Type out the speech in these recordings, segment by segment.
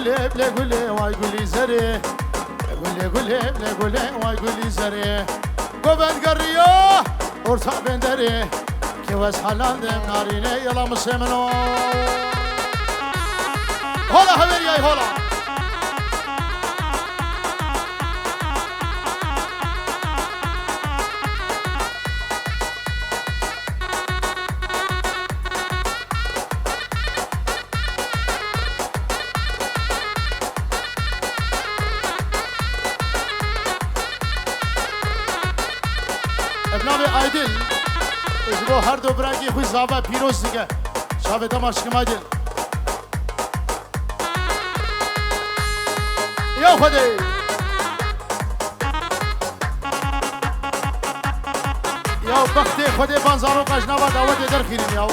قولي بلا قولي واي قولي زري قولي قولي بلا قولي واي قولي زري قبن قريه ورطع بين دري كيواس حلال دم ناريني يلا مسلمنو هلا هبرياي هلا ابنابي عادل اجبو هر دو براكي خوي زابا پیروز دیگه شابه دماشکم عادل یا خودی یا بختی خودی بانزارو قجنابا دعوت در خیرین یاو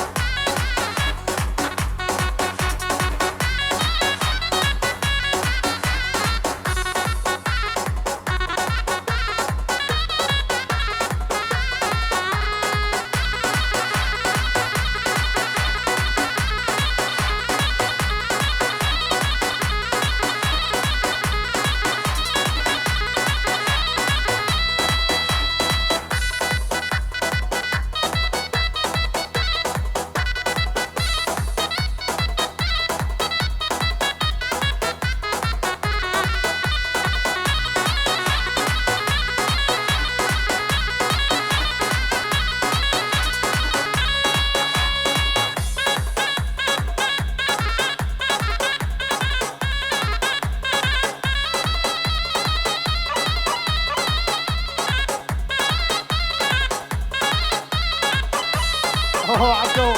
اوه عبدو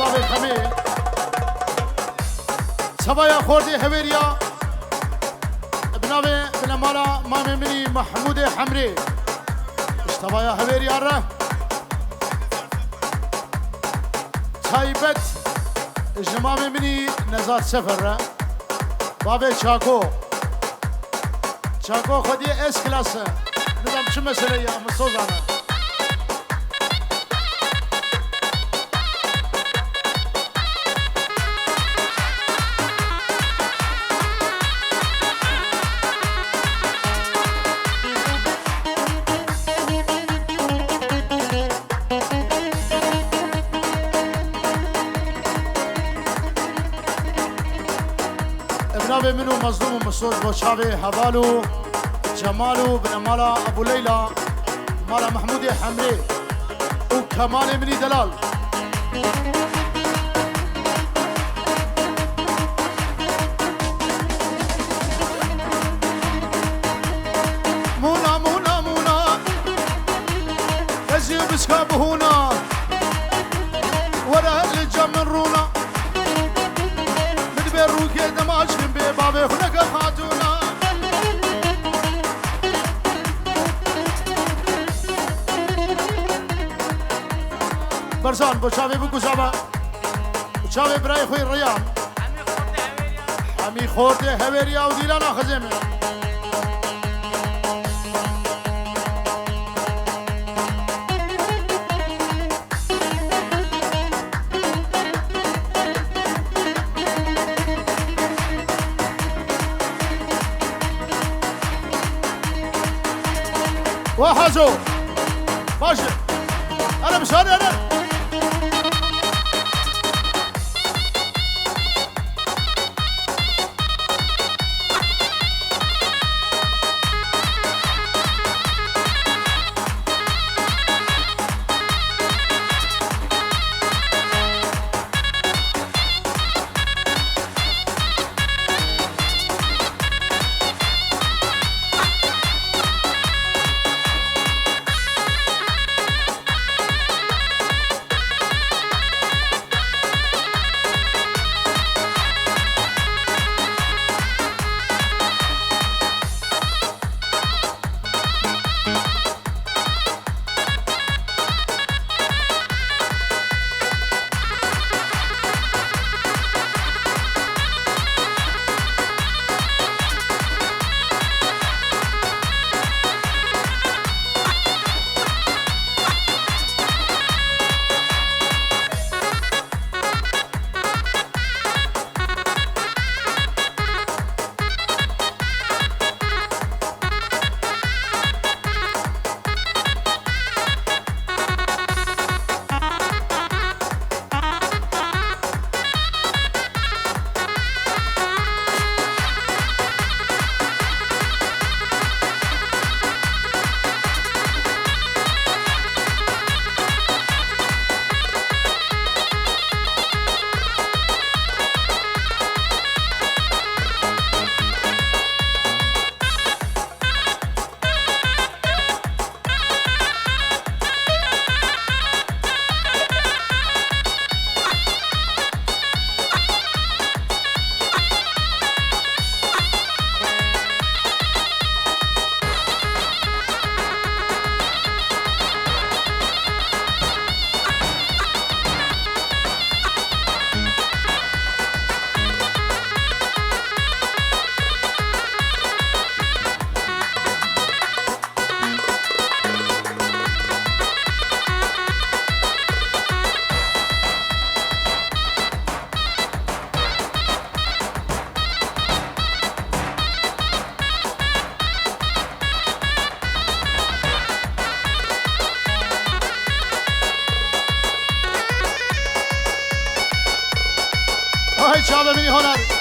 بابي خمي صبايا خوردي هويريا ابنابي بن مالا مامي مني محمود حمري صبايا هويريا ره تايبت جمامي مني نزات سفر بابي چاكو خودي اس كلاس نظام شو مسألة يا مصوزانا ابنابي منو مظلوم ومسوز بوشابي هبالو جمالو بن مالا ابو ليلى مالا محمود حمري وكمال مني دلال مونا مونا مونا يزيو بسكاب هنا ورا الجمن رونا مدبر روكي دماج بي بابي هناك خاتونا برزان بوشابي بوكوزابا بوشابي براي خوي الريان حمي خورتي هويريا وديلانا خزيمه وحزو ماشي انا مش انا های چا ببینی هنر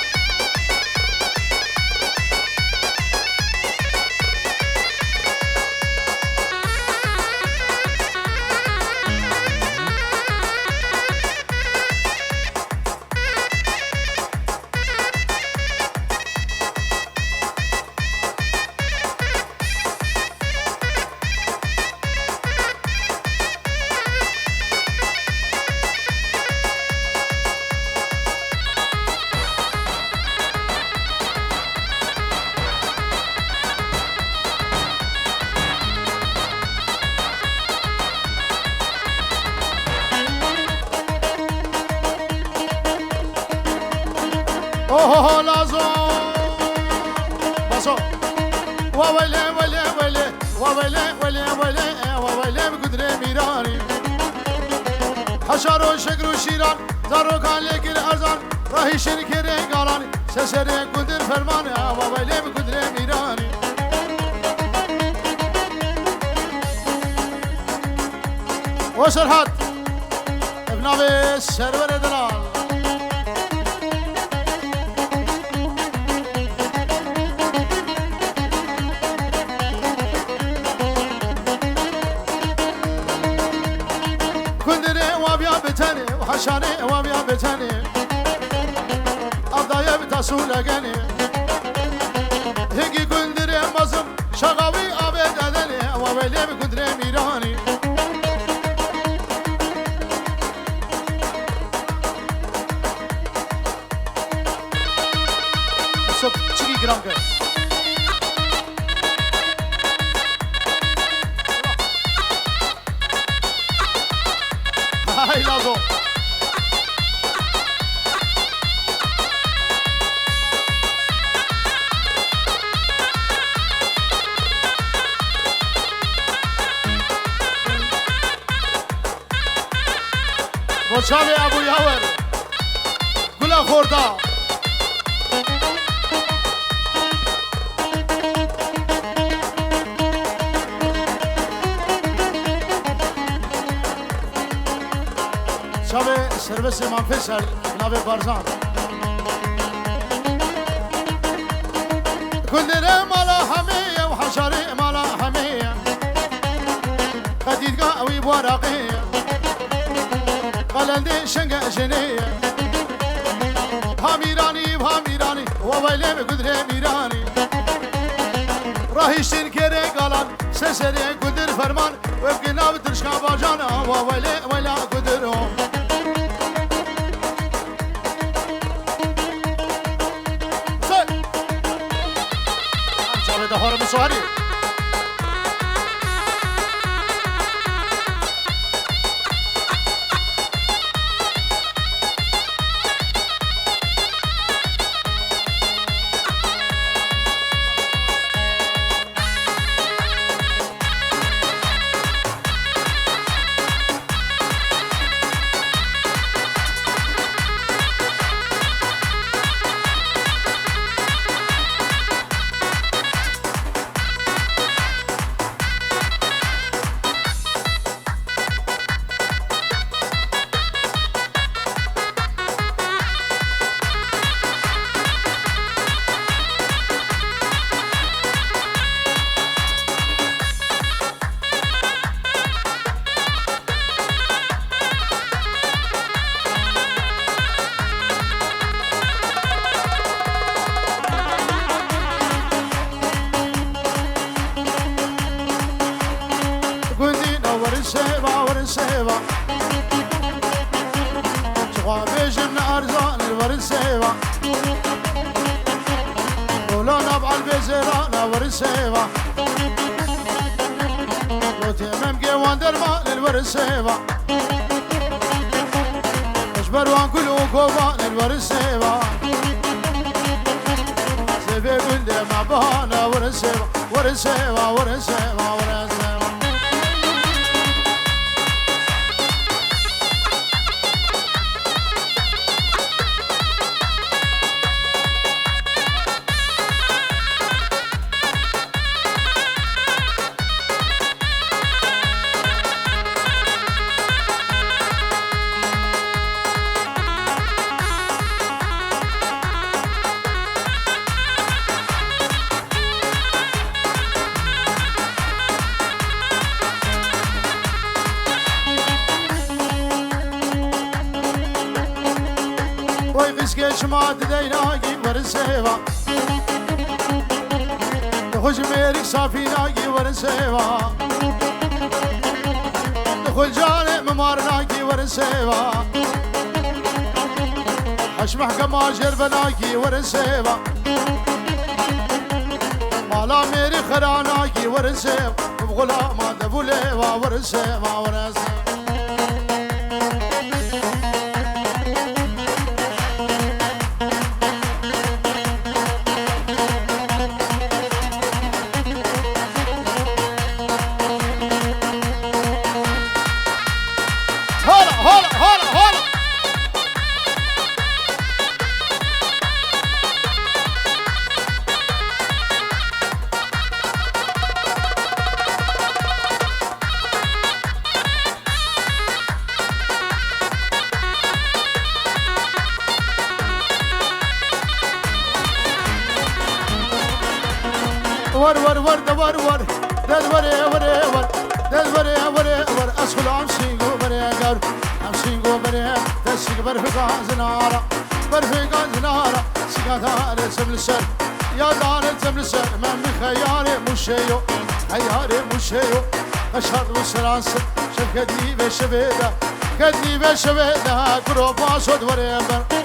اوه لازم باسو وويلي ويلي ويلي وويلي ويلي ويلي وويلي بقدر ميراني حشر وشكر وشيران زارو كان لك الارزان راهي شركة قالاني سسري قدر فرماني وويلي بقدر ميراني وسرحات ابن ابي السرور دلال بتني وحشاني وابيا بتني أضايا بتسولقني هيجي قندري مزم شغاوي أبد أدني وويلي بقدري ميراني صوت چيكي جرانكر هاي لازو وشابي ابو ياور كلها خوردا شب سرویس امام فیصل جناب بارزان كلنا مالا همية وحشري مالا همية قديد قاوي بورقية قلندي شنقة جنية هاميراني وهاميراني وويلي بقدر ميراني راهي شنكري قلن سسري قدر فرمان وبقنا بترشقا باجانا وويلي ويلا قدرهم دهور مسواري ورسيبا شغابيش من أرزان الورسيبا ولون أبع البزيران ورسيبا وتمم قوان درمان الورسيبا اشبروان كلو كوبان الورسيبا سيفي قلدي مع بهانا ورسيبا ورسيبا ورسيبا ورسيبا وای قسکش ما دیدیناگی ورسیوا خوش میری صافی ناگی ورسیوا خوش جان ممار ناگی ورسیوا اش محکمه جرب ناگی ورسیوا مالا میری خرا ناگی ورسیوا غلام دبوله و ورسیوا ورسیوا ور ور ور ور ور دل ور ور ور دل ور ور ور اسفل امشيغو بريغر امشيغو بري تشيغ برفقا زنارا برفقا زنارا سيغا سملسر يا دار سملسر من خياري مشيو خياري مشيو اشهد وسراس شفكدي بشبيدا كدي بشبيدا كروبا صد وريبر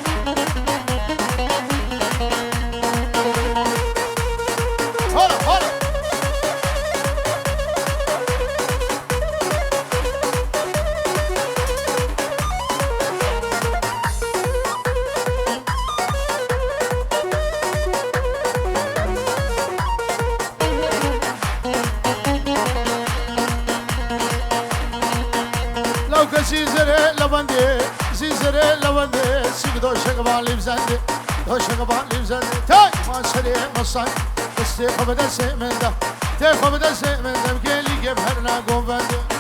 زیزره لبنده زیزره لبنده سیگ دو شقبان لیبزنده دو شقبان لیبزنده تای ما سری مصان دسته خوب دسته منده تی خوب دسته منده گلی گب هر نگم بنده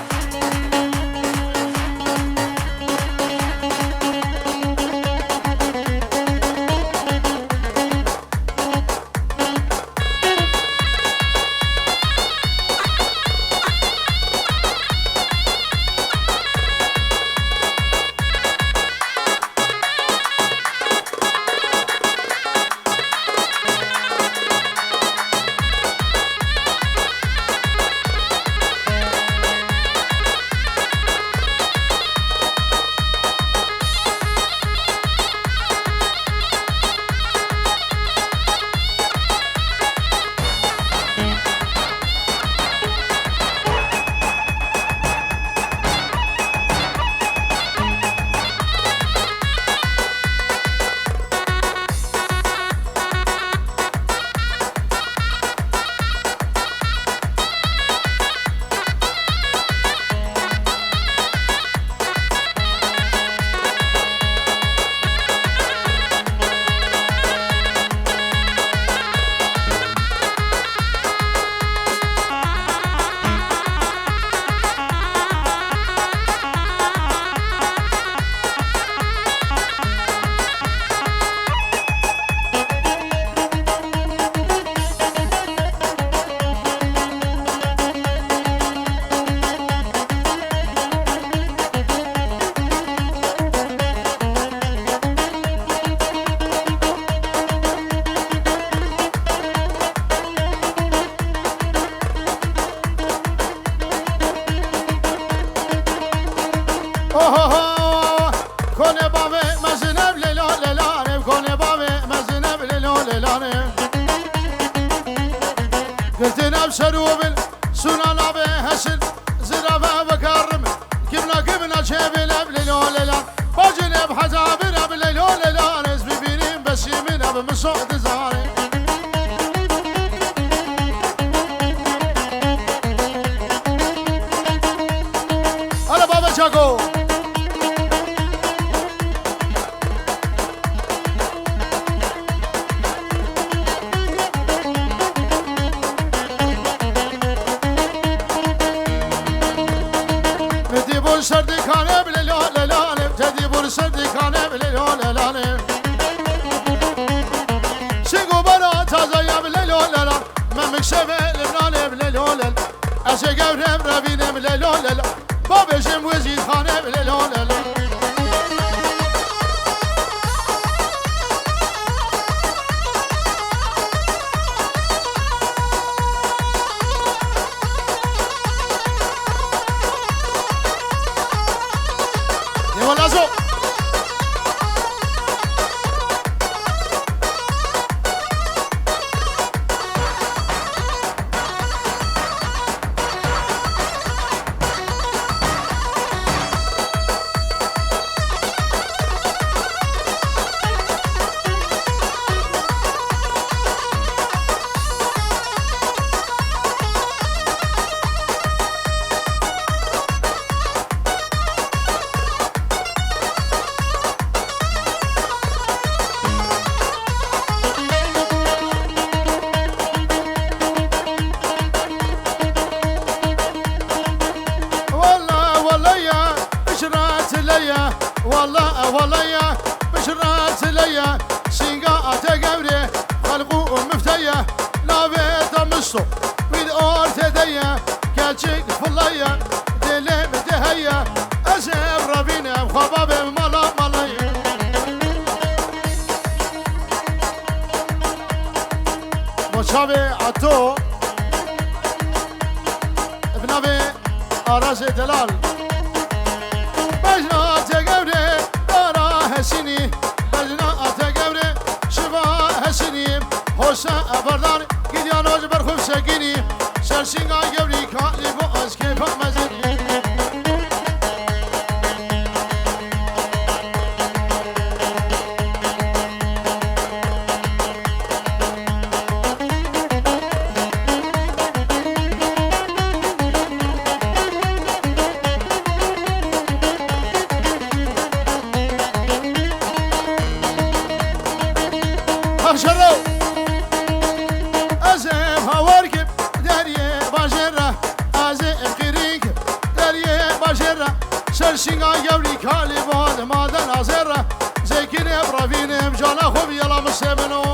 شروبل سنانا به حسن زرافه بكرم كبنا شبل بليلوللا باجنب حزابنا بليلوللا ناس ببينين بس يمنا بمصوت زاري هلا بابا شاكو سردی خانه بله لاله لاله جدی بول سردی خانه بله لاله لاله سیگو برا تازه یا بله لاله لاله من مکسبه لبنانه بله لاله از گورم روینه بله لاله لاله بابشم وزید خانه بله لاله لاله شابي عطو ابنابي آراز دلال بجنا تقبري دارا هسيني بجنا تقبري شفا هسيني هوشا أبردان قديانو جبر خوف سكيني سرسينغا قبري كالي بوز كيفا مزيني شرو أزم هوركب دريه باجرة أزم قرينك دريه باجرة سرسينغا يوري كالي باد مادن أزرة زيكيني برافيني مجانا خوب يلا مسيبنو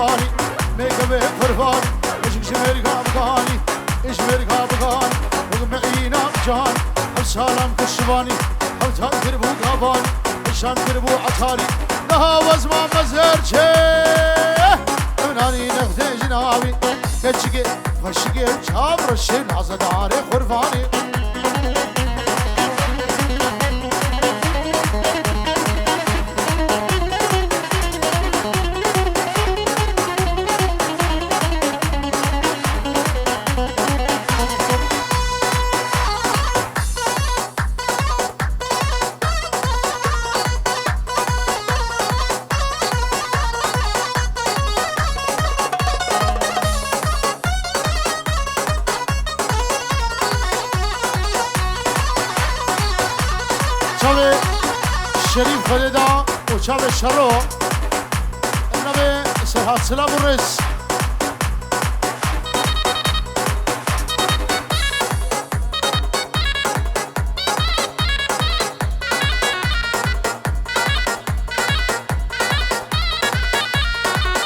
بغاني ميكبه فرفاني اشك شمركا بغاني اشمركا بغاني وقمعينا بجان السلام كشباني حوتان كربو قاباني الشام كربو عطاري لها وزما مزهر شيه مناني نخدي جنابي كتشكي فشكي شابر الشين عزداري خرفاني شريف خليدا وشاب الشرو النبي سرحات سلام الرئيس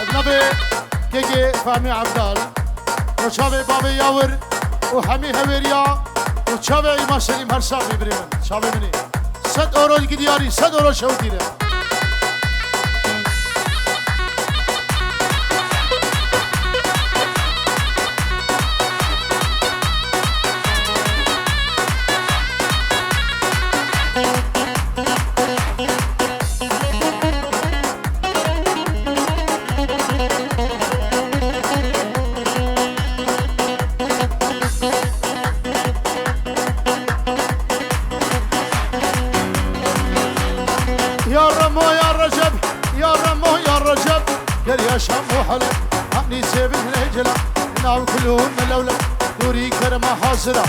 النبي كيكي فهمي عبدال وشاب بابي ياور وحمي هويريا وشاب إمام سليم هرسابي بريمن شاب مني 100 euro gidiyoruz, 100 euro şevdiyle. يا شام وحلا هاني سيب الهجلة ناو كلهم ملولة دوري كرمة حاصرة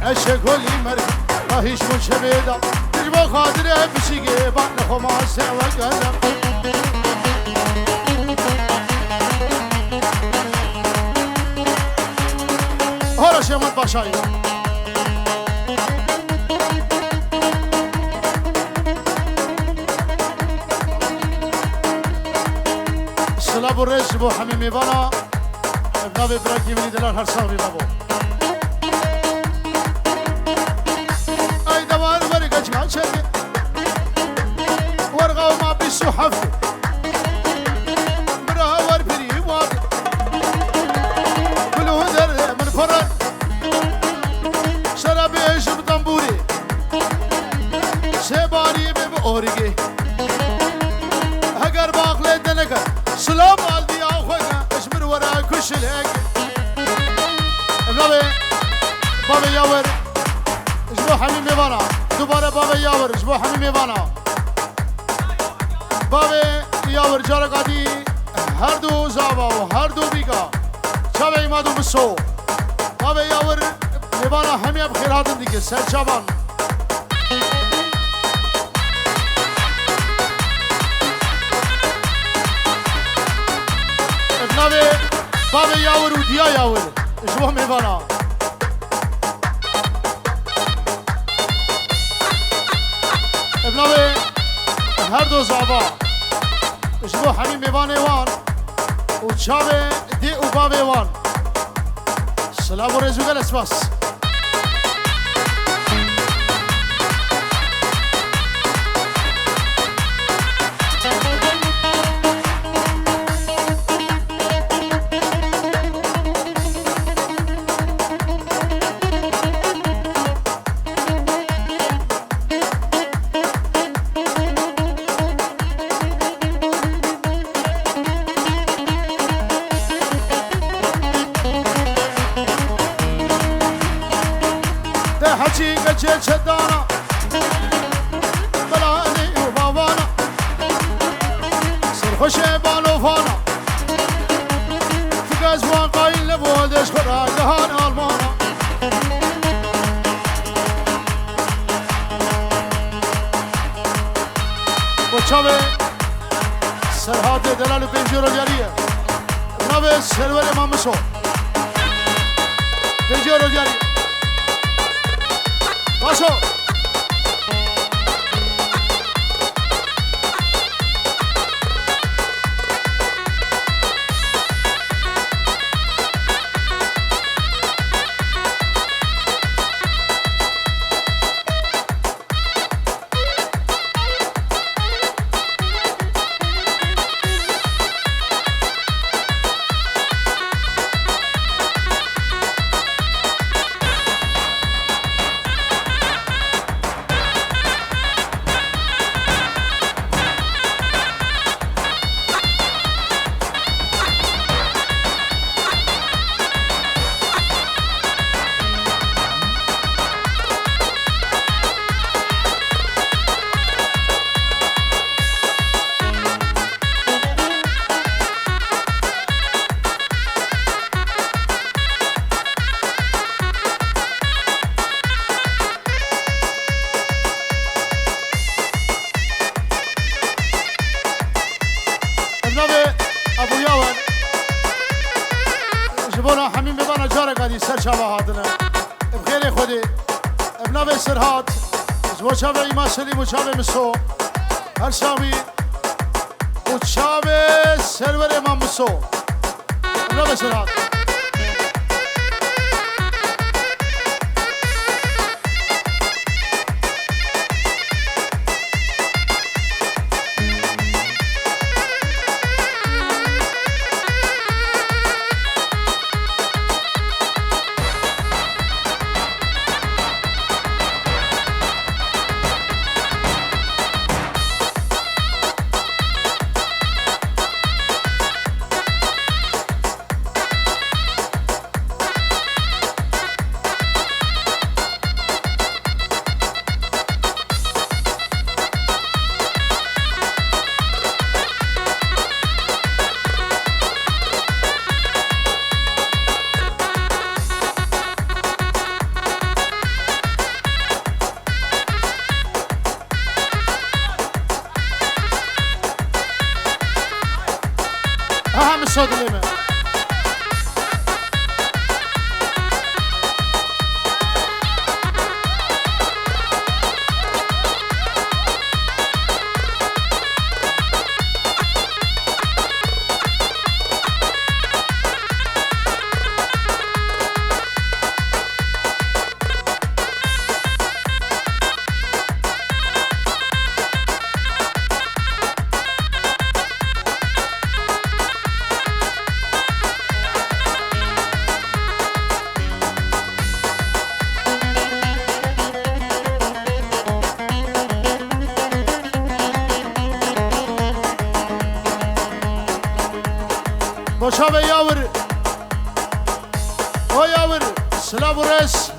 أشكولي مرق ما هيش من شبيدة تجبو خاطرة بسيقي بعد نخو مع السعوة قدم هورا شامت باشاي سلام الرئيس بو حميمي بانا ابنابي براكي مني دلال هرساوي بابو اي دوار ورقة جمال شرقي ورقة وما بيسو حفي مرها وربري واقع كله در من فرق شرابي ايش بطنبوري سيباني بأوريكي هقر باقلي دنكر سلام والدي يا اخويا اشمر ورا كشلك بابي بابي ياور اشبو حميمي بانا دوباره بابي ياور اشبو حميمي بانا بابي ياور جارقادي هر دو زابا و هر دو بیگا شب ایمادو بسو بابي ياور میبانا همه بخیر هاتن دیگه سر شبان بابا ياور وديا ياور اشبه ميبانا ابنابي هر دو زعبا اشبه حميم ميباني وان وشابي دي وبابي وان سلام ورزو جلس بس شدانا بلاني وبابانا سر خوشي بانو فانا فقاز وان قايل لبودش خرا جهان آلمانا وچاوه سرحات دلال بنجورو جاريه نوه سرور مامشو بنجورو جاريه باشو جبونا حمیم ببانا جارك هادي سر شابه هاتنا بخير خودي ابنا بيسر هات جبو شابه ايما سليم و شابه مسو هر شابي و شابه سرور امام مسو ابنا بيسر هات أهم الصوت اللي باشا یاور او یاور سلام و رس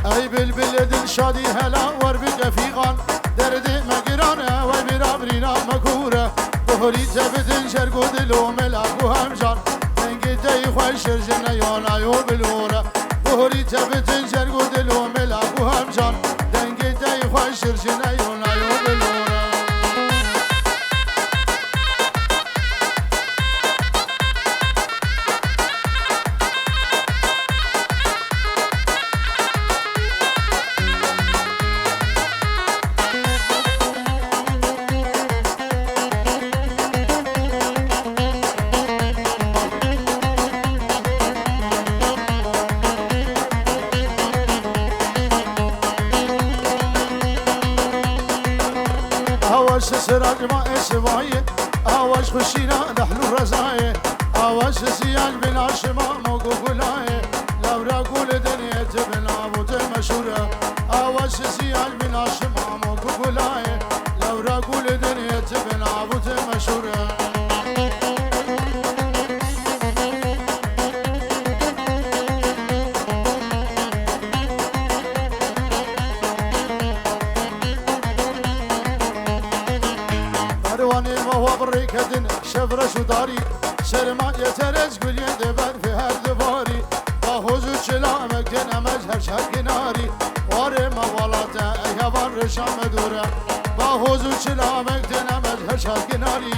ای بلبل دل شادی هلا ور بی رفیقان درد مگرانه و برابرینا مکوره بهری تبدن شرگو دلو ملکو همجان دنگی دی خوش شرجنه یانایو بلوره بهری تبدن شرگو دلو ملکو همجان دنگی دی خوش شرجنه یانایو بلوره آواش سراج ما اسمایه آواش خوشینا دحلو رزایه آواش سیال بلاش ما موگو گلایه لورا گل دنیت بنابوت مشوره آواش سیال بلاش ما موگو گلایه لورا گل دنیت بنابوت مشوره بريكدن شفرش وداري شرما يترز قل يدبر في هالدباري باهوز وشلامك دنا مجهر شرق ناري واري ما ولاته ايها برشام دوره باهوز وشلامك دنا مجهر شرق ناري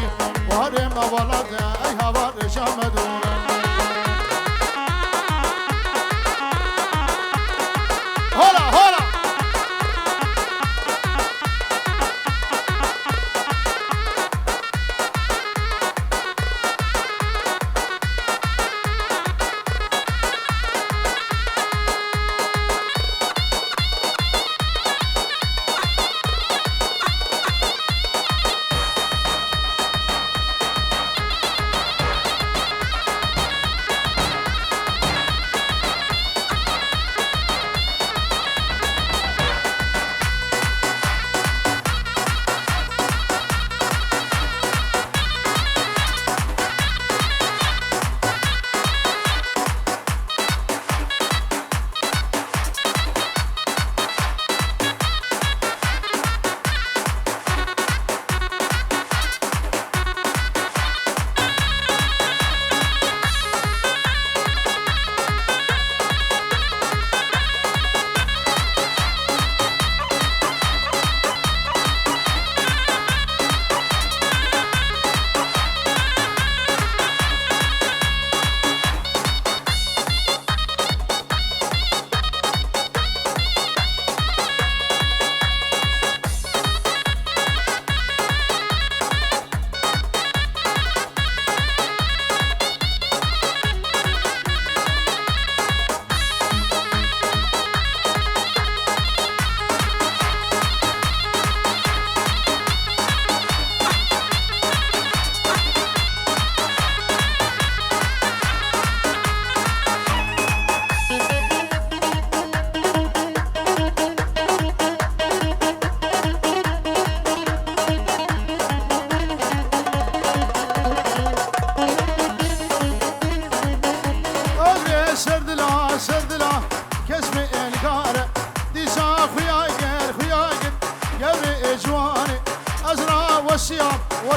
واري ما ولاته ايها برشام دوره هلا هلا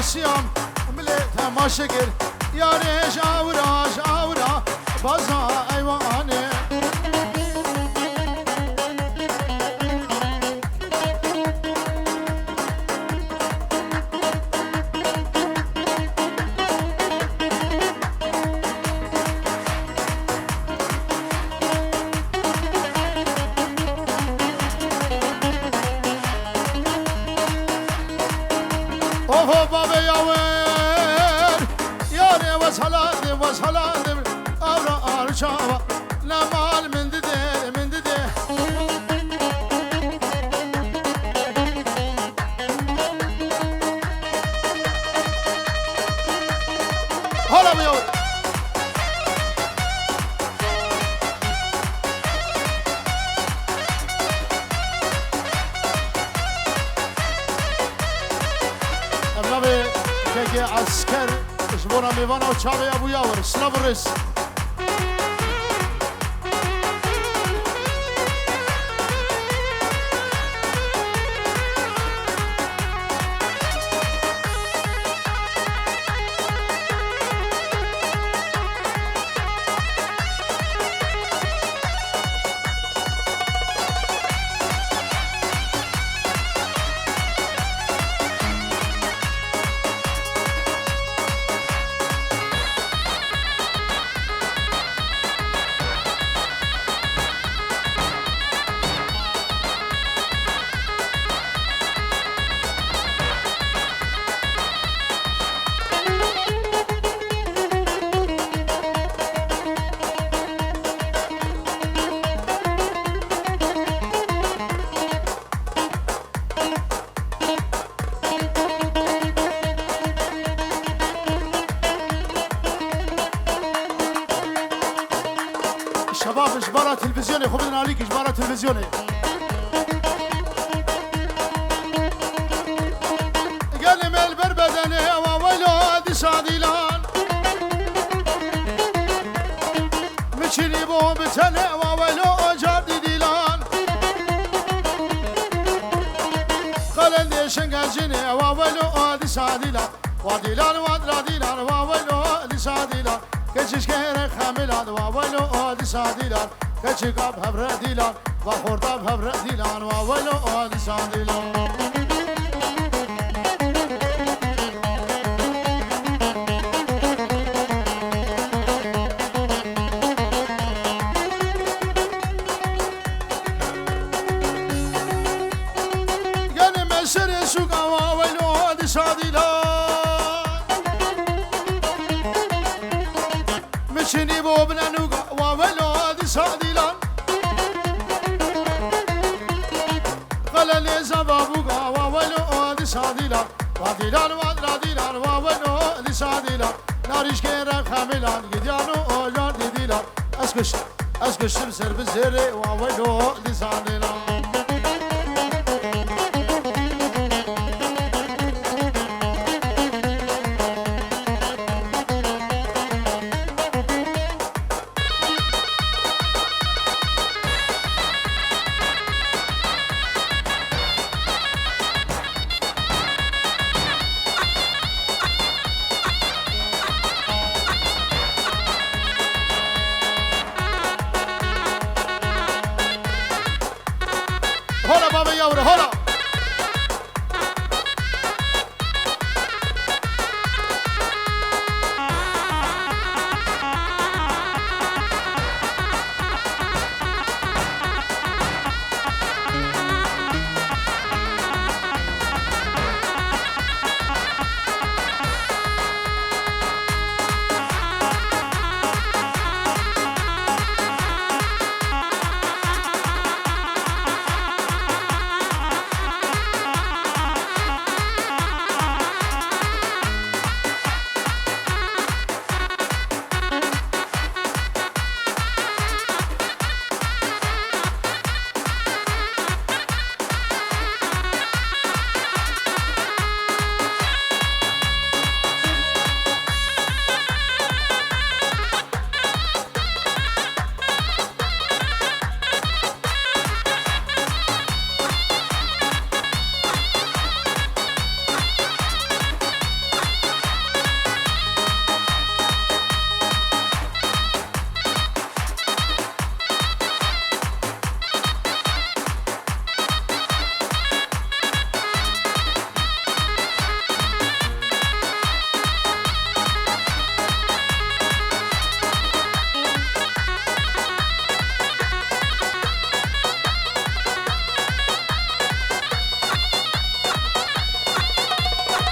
وسیام ملی تماشا گر یاری جاورا جاورا بازا ایوانه اوه بابا یاور یاری وصلاندم آورا آرشاوا نمال من دیده حالا بیاور ابنابي كي عسكر جبونا ميفانا وشابي ابو ياور سلافوريس شباب اجبارات تلفزيوني خبرنا عليك اجبارات تلفزيوني قلم البربدني وولد صادلان مشري بو بتني وولد جاد ديلان قال لي شنقاجني وولد صادلان وديلان ودراديلان وولد صادلان كشش كير خاملان وولد صادلان كشكاب هبر ديلان وخرداب هبر ديلان وولد صادلان يعني مسر سوقا وولد صادلان مشني بو بنانوغا وولد صادلان قال لي زبابوغا وولد صادلان وديلان ودراديلان وولد صادلان ناريش كيرا خاملان يديانو اوجان ديلان اسكش سر بزيري وولد صادلان